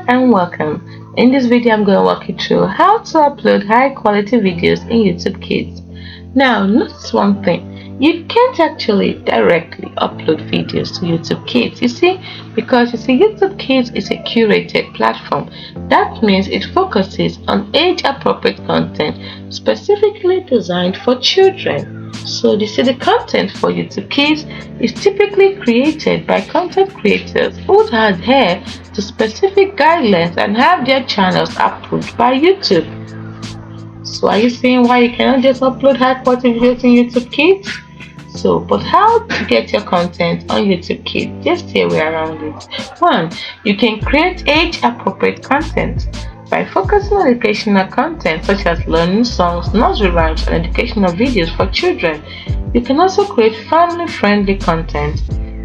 and welcome. In this video I'm going to walk you through how to upload high quality videos in YouTube Kids. Now notice one thing, you can't actually directly upload videos to YouTube Kids, because YouTube Kids is a curated platform. That means it focuses on age appropriate content specifically designed for children. So the content for YouTube Kids is typically created by content creators who adhere to specific guidelines and have their channels approved by YouTube. So are you seeing why you cannot just upload high quality videos in YouTube Kids? But how to get your content on YouTube Kids? Just a way around it. 1. You can create age appropriate content. By focusing on educational content such as learning songs, nursery rhymes, and educational videos for children, you can also create family-friendly content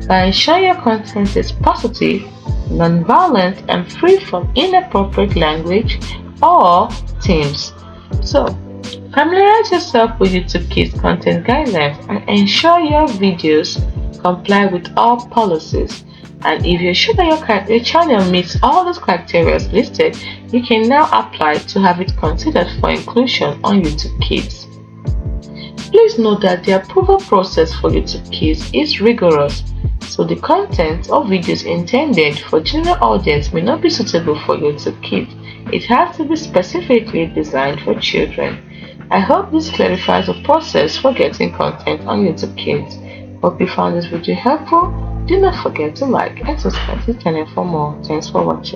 by ensuring your content is positive, non-violent, and free from inappropriate language or themes. So, familiarize yourself with YouTube Kids content guidelines and ensure your videos comply with all policies. And if you're sure that your channel meets all those criteria listed, you can now apply to have it considered for inclusion on YouTube Kids. Please note that the approval process for YouTube Kids is rigorous, so the content or videos intended for general audience may not be suitable for YouTube Kids. It has to be specifically designed for children. I hope this clarifies the process for getting content on YouTube Kids. Hope you found this video helpful. Do not forget to like and subscribe to the channel for more. Thanks for watching.